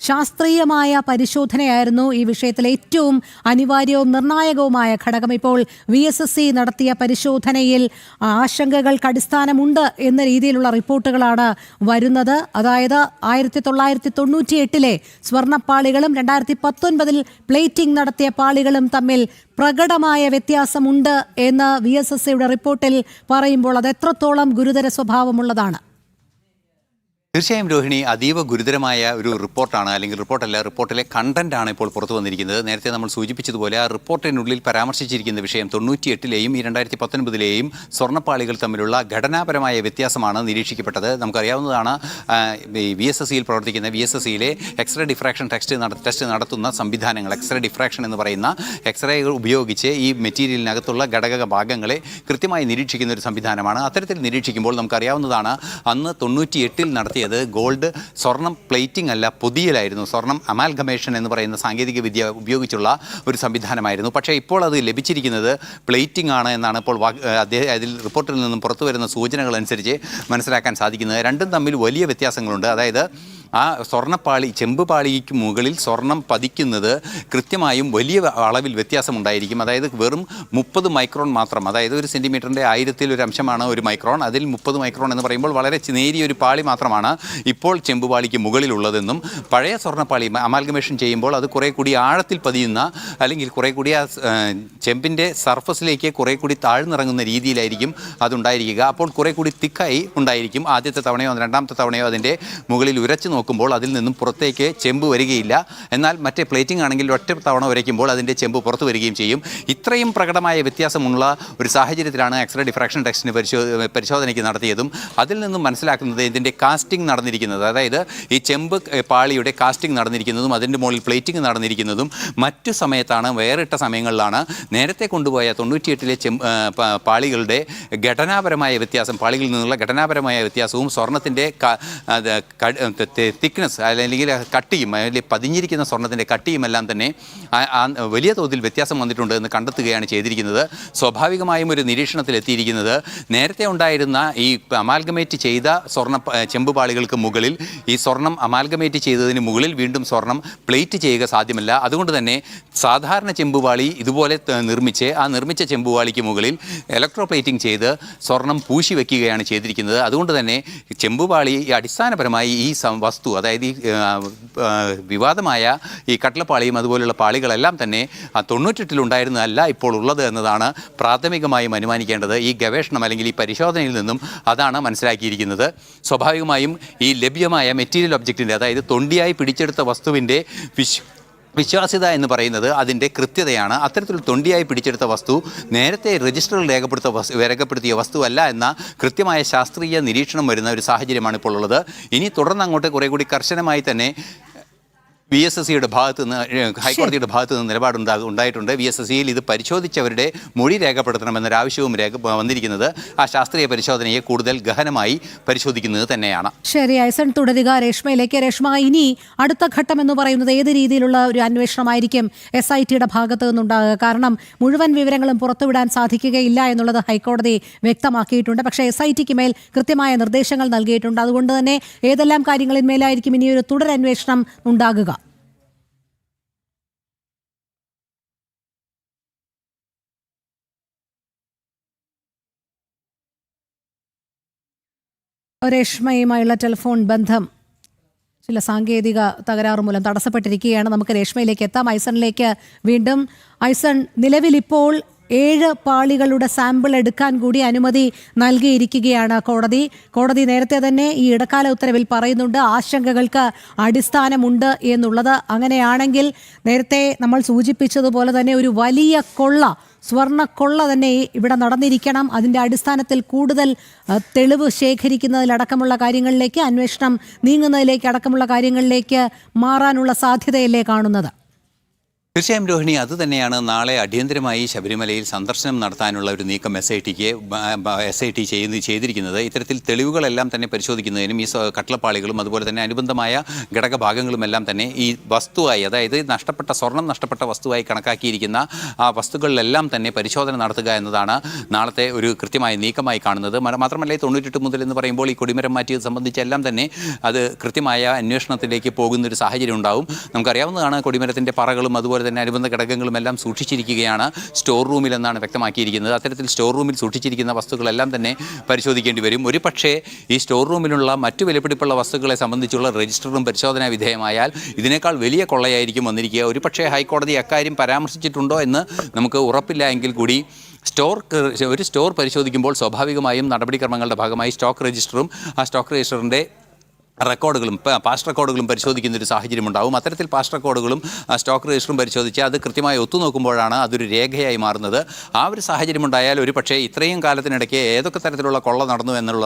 ശാസ്ത്രീയമായ പരിശോധനയായിരുന്നു ഈ വിഷയത്തിൽ ഏറ്റവും അനിവാര്യവും നിർണായകവുമായ ഘടകം. ഇപ്പോൾ VSSC നടത്തിയ പരിശോധനയിൽ ആശങ്കകൾക്ക് അടിസ്ഥാനമുണ്ട് എന്ന രീതിയിലുള്ള റിപ്പോർട്ടുകളാണ് വരുന്നത്. അതായത് 1998 സ്വർണ്ണപ്പാളികളും 2019 പ്ലേറ്റിംഗ് നടത്തിയ പാളികളും തമ്മിൽ പ്രകടമായ വ്യത്യാസമുണ്ട് എന്ന് VSSCയുടെ റിപ്പോർട്ടിൽ പറയുമ്പോൾ അത് എത്രത്തോളം ഗുരുതര സ്വഭാവമുള്ളതാണ്? തീർച്ചയായും രോഹിണി, അതീവ ഗുരുതരമായ ഒരു റിപ്പോർട്ടാണ്, അല്ലെങ്കിൽ റിപ്പോർട്ടിലെ കണ്ടന്റാണ് ഇപ്പോൾ പുറത്തു വന്നിരിക്കുന്നത്. നേരത്തെ നമ്മൾ സൂചിപ്പിച്ചതുപോലെ ആ റിപ്പോർട്ടിനുള്ളിൽ പരാമർശിച്ചിരിക്കുന്ന വിഷയം 98ലെയും ഈ 2019ലെയും സ്വർണ്ണപ്പാളികൾ തമ്മിലുള്ള ഘടനാപരമായ വ്യത്യാസമാണ് നിരീക്ഷിക്കപ്പെട്ടത്. നമുക്കറിയാവുന്നതാണ്, VSSCയിൽ പ്രവർത്തിക്കുന്ന VSSCയിലെ എക്സ്റേ ഡിഫ്രാക്ഷൻ ടെസ്റ്റ് നടത്തുന്ന സംവിധാനങ്ങൾ, എക്സ്റേ ഡിഫ്രാക്ഷൻ എന്ന് പറയുന്ന എക്സ്റേ ഉപയോഗിച്ച് ഈ മെറ്റീരിയലിനകത്തുള്ള ഘടക ഭാഗങ്ങളെ കൃത്യമായി നിരീക്ഷിക്കുന്ന ഒരു സംവിധാനമാണ്. അത്തരത്തിൽ നിരീക്ഷിക്കുമ്പോൾ നമുക്കറിയാവുന്നതാണ്, അന്ന് 98ൽ നടത്തിയ ഗോൾഡ് സ്വർണം പ്ലേറ്റിംഗ് അല്ല, പൊതിയലായിരുന്നു. സ്വർണം അമാൽഗമേഷൻ എന്ന് പറയുന്ന സാങ്കേതിക വിദ്യ ഉപയോഗിച്ചുള്ള ഒരു സംവിധാനമായിരുന്നു. പക്ഷേ ഇപ്പോൾ അത് ലഭിച്ചിരിക്കുന്നത് പ്ലേറ്റിംഗ് ആണ് എന്നാണ് ഇപ്പോൾ അതിൽ റിപ്പോർട്ടിൽ നിന്നും പുറത്തു വരുന്ന സൂചനകൾ അനുസരിച്ച് മനസ്സിലാക്കാൻ സാധിക്കുന്നത്. രണ്ടും തമ്മിൽ വലിയ വ്യത്യാസങ്ങളുണ്ട്. അതായത് ആ സ്വർണ്ണപ്പാളി, ചെമ്പ് പാളിക്ക് മുകളിൽ സ്വർണം പതിക്കുന്നത് കൃത്യമായും വലിയ അളവിൽ വ്യത്യാസമുണ്ടായിരിക്കും. അതായത് വെറും 30 മൈക്രോൺ മാത്രം, അതായത് ഒരു സെൻറ്റിമീറ്ററിൻ്റെ 1000-ൽ ഒരു അംശമാണ് ഒരു മൈക്രോൺ. അതിൽ 30 മൈക്രോൺ എന്ന് പറയുമ്പോൾ വളരെ നേരിയൊരു പാളി മാത്രമാണ് ഇപ്പോൾ ചെമ്പ് പാളിക്ക് മുകളിലുള്ളതെന്നും, പഴയ സ്വർണ്ണപ്പാളി അമാൽഗമേഷൻ ചെയ്യുമ്പോൾ അത് കുറേ കൂടി ആഴത്തിൽ പതിയുന്ന, അല്ലെങ്കിൽ കുറേ കൂടി ആ ചെമ്പിൻ്റെ സർഫസിലേക്ക് കുറേ കൂടി താഴ്ന്നിറങ്ങുന്ന രീതിയിലായിരിക്കും അതുണ്ടായിരിക്കുക. അപ്പോൾ കുറേ കൂടി തിക്കായി ഉണ്ടായിരിക്കും. ആദ്യത്തെ തവണയോ രണ്ടാമത്തെ തവണയോ അതിൻ്റെ മുകളിൽ ഉരച്ച് നോക്കുമ്പോൾ അതിൽ നിന്നും പുറത്തേക്ക് ചെമ്പ് വരികയില്ല. എന്നാൽ മറ്റേ പ്ലേറ്റിംഗ് ആണെങ്കിൽ ഒറ്റ തവണ വരയ്ക്കുമ്പോൾ അതിൻ്റെ ചെമ്പ് പുറത്ത് വരികയും ചെയ്യും. ഇത്രയും പ്രകടമായ വ്യത്യാസമുള്ള ഒരു സാഹചര്യത്തിലാണ് എക്സ്റേ ഡിഫ്രാക്ഷൻ ടെസ്റ്റിന് പരിശോധനയ്ക്ക് നടത്തിയതും. അതിൽ നിന്നും മനസ്സിലാക്കുന്നത് ഇതിൻ്റെ കാസ്റ്റിംഗ് നടന്നിരിക്കുന്നത്, അതായത് ഈ ചെമ്പ് പാളിയുടെ കാസ്റ്റിംഗ് നടന്നിരിക്കുന്നതും അതിൻ്റെ മുകളിൽ പ്ലേറ്റിംഗ് നടന്നിരിക്കുന്നതും മറ്റു സമയത്താണ്, വേറിട്ട സമയങ്ങളിലാണ്. നേരത്തെ കൊണ്ടുപോയ 98ലെ പാളികളുടെ ഘടനാപരമായ വ്യത്യാസം, പാളികളിൽ നിന്നുള്ള ഘടനാപരമായ വ്യത്യാസവും സ്വർണത്തിൻ്റെ തിക്നെസ് അല്ലെങ്കിൽ കട്ടിയും, അല്ലെങ്കിൽ പതിഞ്ഞിരിക്കുന്ന സ്വർണ്ണത്തിൻ്റെ കട്ടിയുമെല്ലാം തന്നെ വലിയ തോതിൽ വ്യത്യാസം വന്നിട്ടുണ്ട് എന്ന് കണ്ടെത്തുകയാണ് ചെയ്തിരിക്കുന്നത്. സ്വാഭാവികമായും ഒരു നിരീക്ഷണത്തിലെത്തിയിരിക്കുന്നത്, നേരത്തെ ഉണ്ടായിരുന്ന ഈ അമാൽഗമേറ്റ് ചെയ്ത ചെമ്പ് പാളികൾക്ക് മുകളിൽ ഈ സ്വർണം അമാൽഗമേറ്റ് ചെയ്തതിന് മുകളിൽ വീണ്ടും സ്വർണം പ്ലേറ്റ് ചെയ്യുക സാധ്യമല്ല. അതുകൊണ്ട് തന്നെ സാധാരണ ചെമ്പുപാളി ഇതുപോലെ നിർമ്മിച്ച ചെമ്പുപാളിക്ക് മുകളിൽ ഇലക്ട്രോ പ്ലേറ്റിംഗ് ചെയ്ത് സ്വർണം പൂശി വയ്ക്കുകയാണ് ചെയ്തിരിക്കുന്നത്. അതുകൊണ്ട് തന്നെ ചെമ്പുപാളി അടിസ്ഥാനപരമായി ഈ വസ്തു, അതായത് ഈ വിവാദമായ ഈ കട്ടളപ്പാളിയും അതുപോലുള്ള പാളികളെല്ലാം തന്നെ 98-ലുണ്ടായിരുന്നതല്ല ഇപ്പോൾ ഉള്ളത് എന്നതാണ് പ്രാഥമികമായും അനുമാനിക്കേണ്ടത്. ഈ ഗവേഷണം അല്ലെങ്കിൽ ഈ പരിശോധനയിൽ നിന്നും അതാണ് മനസ്സിലാക്കിയിരിക്കുന്നത്. സ്വാഭാവികമായും ഈ ലഭ്യമായ മെറ്റീരിയൽ ഒബ്ജക്റ്റിൻ്റെ, അതായത് തൊണ്ടിയായി പിടിച്ചെടുത്ത വസ്തുവിൻ്റെ വിശ്വാസ്യത എന്ന് പറയുന്നത് അതിൻ്റെ കൃത്യതയാണ്. അത്തരത്തിൽ തൊണ്ടിയായി പിടിച്ചെടുത്ത വസ്തു നേരത്തെ രജിസ്റ്ററിൽ രേഖപ്പെടുത്തിയ വസ്തുവല്ല എന്ന കൃത്യമായ ശാസ്ത്രീയ നിരീക്ഷണം വരുന്ന ഒരു സാഹചര്യമാണ് ഇപ്പോൾ ഉള്ളത്. ഇനി തുടർന്ന് അങ്ങോട്ട് കുറേ കൂടി കർശനമായി തന്നെ VSSCയുടെ ഭാഗത്ത് നിന്ന്, ഹൈക്കോടതിയുടെ ഭാഗത്ത് നിന്ന് നിലപാടുണ്ടായിട്ടുണ്ട്. VSSCയിൽ ഇത് പരിശോധിച്ചവരുടെ മൊഴി രേഖപ്പെടുത്തണമെന്നൊരാവശ്യവും വന്നിരിക്കുന്നത് ആ ശാസ്ത്രീയ പരിശോധനയെ കൂടുതൽ ഗഹനമായി പരിശോധിക്കുന്നത് തന്നെയാണ്. ശരി, ഐസൺ തുടരുക. രേഷ്മയിലേക്ക്. രേഷ്മ, ഇനി അടുത്ത ഘട്ടം എന്ന് പറയുന്നത് ഏത് രീതിയിലുള്ള ഒരു അന്വേഷണമായിരിക്കും SITയുടെ ഭാഗത്ത് നിന്നുണ്ടാകുക? കാരണം മുഴുവൻ വിവരങ്ങളും പുറത്തുവിടാൻ സാധിക്കുകയില്ല എന്നുള്ളത് ഹൈക്കോടതി വ്യക്തമാക്കിയിട്ടുണ്ട്. പക്ഷേ SITക്ക് മേൽ കൃത്യമായ നിർദ്ദേശങ്ങൾ നൽകിയിട്ടുണ്ട്. അതുകൊണ്ട് തന്നെ ഏതെല്ലാം കാര്യങ്ങളിന്മേലായിരിക്കും ഇനിയൊരു തുടരന്വേഷണം ഉണ്ടാകുക? രേഷ്മയുമായുള്ള ടെലിഫോൺ ബന്ധം ചില സാങ്കേതിക തകരാറ് മൂലം തടസ്സപ്പെട്ടിരിക്കുകയാണ്. നമുക്ക് രേഷ്മയിലേക്ക് എത്താം. ഐസണിലേക്ക് വീണ്ടും. ഐസൺ, നിലവിലിപ്പോൾ 7 പാളികളുടെ സാമ്പിൾ എടുക്കാൻ കൂടി അനുമതി നൽകിയിരിക്കുകയാണ് കോടതി നേരത്തെ തന്നെ ഈ ഇടക്കാല ഉത്തരവിൽ പറയുന്നുണ്ട് ആശങ്കകൾക്ക് അടിസ്ഥാനമുണ്ട് എന്നുള്ളത്. അങ്ങനെയാണെങ്കിൽ നേരത്തെ നമ്മൾ സൂചിപ്പിച്ചതുപോലെ തന്നെ ഒരു വലിയ സ്വർണ്ണക്കൊള്ള തന്നെ ഇവിടെ നടന്നിരിക്കണം. അതിൻ്റെ അടിസ്ഥാനത്തിൽ കൂടുതൽ തെളിവ് ശേഖരിക്കുന്നതിലടക്കമുള്ള കാര്യങ്ങളിലേക്ക്, അന്വേഷണം നീങ്ങുന്നതിലേക്ക് അടക്കമുള്ള കാര്യങ്ങളിലേക്ക് മാറാനുള്ള സാധ്യതയല്ലേ കാണുന്നത്? തീർച്ചയായും രോഹിണി, അത് തന്നെയാണ് നാളെ അടിയന്തരമായി ശബരിമലയിൽ സന്ദർശനം നടത്താനുള്ള ഒരു നീക്കം SIT ചെയ്തിരിക്കുന്നത്. ഇത്തരത്തിൽ തെളിവുകളെല്ലാം തന്നെ പരിശോധിക്കുന്നതിനും ഈ കട്ടളപ്പാളികളും അതുപോലെ തന്നെ അനുബന്ധമായ ഘടകഭാഗങ്ങളുമെല്ലാം തന്നെ ഈ വസ്തുവായി, അതായത് സ്വർണം നഷ്ടപ്പെട്ട വസ്തുവായി കണക്കാക്കിയിരിക്കുന്ന ആ വസ്തുക്കളിലെല്ലാം തന്നെ പരിശോധന നടത്തുക എന്നതാണ് നാളത്തെ ഒരു കൃത്യമായ നീക്കമായി കാണുന്നത്. മാത്രമല്ല 98 മുതൽ എന്ന് പറയുമ്പോൾ ഈ കൊടിമരം മാറ്റിയത് സംബന്ധിച്ചെല്ലാം തന്നെ അത് കൃത്യമായ അന്വേഷണത്തിലേക്ക് പോകുന്നൊരു സാഹചര്യം ഉണ്ടാവും. നമുക്കറിയാവുന്നതാണ്, കൊടിമരത്തിൻ്റെ പറകളും അതുപോലെ തന്നെ അനുബന്ധ ഘടകങ്ങളും എല്ലാം സൂക്ഷിച്ചിരിക്കുകയാണ് സ്റ്റോർ റൂമിലെന്നാണ് വ്യക്തമാക്കിയിരിക്കുന്നത്. അത്തരത്തിൽ സ്റ്റോർ റൂമിൽ സൂക്ഷിച്ചിരിക്കുന്ന വസ്തുക്കളെല്ലാം തന്നെ പരിശോധിക്കേണ്ടി വരും. ഒരു പക്ഷേ ഈ സ്റ്റോർ റൂമിലുള്ള മറ്റു വിലപിടിപ്പുള്ള വസ്തുക്കളെ സംബന്ധിച്ചുള്ള രജിസ്റ്ററും പരിശോധനാ വിധേയമായാൽ ഇതിനേക്കാൾ വലിയ കൊള്ളയായിരിക്കും വന്നിരിക്കുക. ഒരു പക്ഷേ ഹൈക്കോടതി അക്കാര്യം പരാമർശിച്ചിട്ടുണ്ടോ എന്ന് നമുക്ക് ഉറപ്പില്ല എങ്കിൽ കൂടി ഒരു സ്റ്റോർ പരിശോധിക്കുമ്പോൾ സ്വാഭാവികമായും നടപടിക്രമങ്ങളുടെ ഭാഗമായി സ്റ്റോക്ക് രജിസ്റ്ററും ആ സ്റ്റോക്ക് രജിസ്റ്ററിൻ്റെ റെക്കോർഡുകളും പാസ്റ്റ് റെക്കോർഡുകളും പരിശോധിക്കുന്ന ഒരു സാഹചര്യം ഉണ്ടാവും. അത്തരത്തിൽ പാസ്റ്റ് റെക്കോർഡുകളും സ്റ്റോക്ക് രജിസ്റ്ററും പരിശോധിച്ച് അത് കൃത്യമായി ഒത്തുനോക്കുമ്പോഴാണ് അതൊരു രേഖയായി മാറുന്നത്. ആ ഒരു സാഹചര്യം ഉണ്ടായാൽ ഒരു പക്ഷേ ഇത്രയും കാലത്തിനിടയ്ക്ക് ഏതൊക്കെ തരത്തിലുള്ള കൊള്ള നടന്നു എന്നുള്ള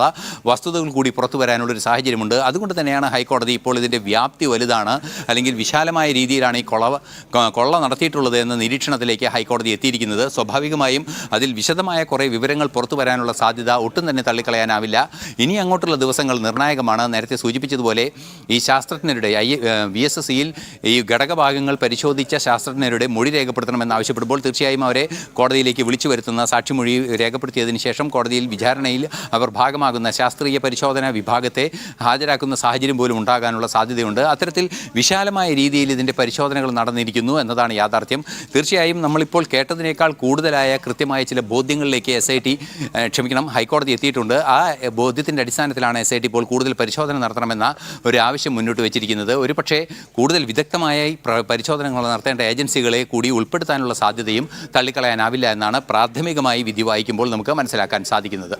വസ്തുതകൾ കൂടി പുറത്തു വരാനുള്ളൊരു സാഹചര്യമുണ്ട്. അതുകൊണ്ട് തന്നെയാണ് ഹൈക്കോടതി ഇപ്പോൾ ഇതിൻ്റെ വ്യാപ്തി വലുതാണ്, അല്ലെങ്കിൽ വിശാലമായ രീതിയിലാണ് ഈ കൊള്ള നടത്തിയിട്ടുള്ളത് എന്ന നിരീക്ഷണത്തിലേക്ക് ഹൈക്കോടതി എത്തിയിരിക്കുന്നത്. സ്വാഭാവികമായും അതിൽ വിശദമായ കുറേ വിവരങ്ങൾ പുറത്തു വരാനുള്ള സാധ്യത ഒട്ടും തന്നെ തള്ളിക്കളയാനാവില്ല. ഇനി അങ്ങോട്ടുള്ള ദിവസങ്ങൾ നിർണായകമാണ്. നേരത്തെ സൂചിപ്പിച്ചതുപോലെ ഈ ശാസ്ത്രജ്ഞരുടെ VSSCയിൽ ഈ ഘടകഭാഗങ്ങൾ പരിശോധിച്ച ശാസ്ത്രജ്ഞരുടെ മൊഴി രേഖപ്പെടുത്തണമെന്നാവശ്യപ്പെടുമ്പോൾ തീർച്ചയായും അവരെ കോടതിയിലേക്ക് വിളിച്ചു വരുത്തുന്ന സാക്ഷിമൊഴി രേഖപ്പെടുത്തിയതിന് ശേഷം കോടതിയിൽ വിചാരണയിൽ അവർ ഭാഗമാകുന്ന ശാസ്ത്രീയ പരിശോധനാ വിഭാഗത്തെ ഹാജരാക്കുന്ന സാഹചര്യം പോലും ഉണ്ടാകാനുള്ള സാധ്യതയുണ്ട്. അത്തരത്തിൽ വിശാലമായ രീതിയിൽ ഇതിൻ്റെ പരിശോധനകൾ നടന്നിരിക്കുന്നു എന്നതാണ് യാഥാർത്ഥ്യം. തീർച്ചയായും നമ്മളിപ്പോൾ കേട്ടതിനേക്കാൾ കൂടുതലായ കൃത്യമായ ചില ബോധ്യങ്ങളിലേക്ക് ഹൈക്കോടതി എത്തിയിട്ടുണ്ട്. ആ ബോധ്യത്തിൻ്റെ അടിസ്ഥാനത്തിലാണ് SIT ഇപ്പോൾ കൂടുതൽ പരിശോധന നടത്തണമെന്ന ഒരു ആവശ്യം മുന്നോട്ട് വെച്ചിരിക്കുന്നത്. ഒരു പക്ഷേ കൂടുതൽ വിദഗ്ധമായ പരിശോധനകൾ നടത്തേണ്ട ഏജൻസികളെ കൂടി ഉൾപ്പെടുത്താനുള്ള സാധ്യതയും തള്ളിക്കളയാനാവില്ല എന്നാണ് പ്രാഥമികമായി വിധി വായിക്കുമ്പോൾ നമുക്ക് മനസ്സിലാക്കാൻ സാധിക്കുന്നത്.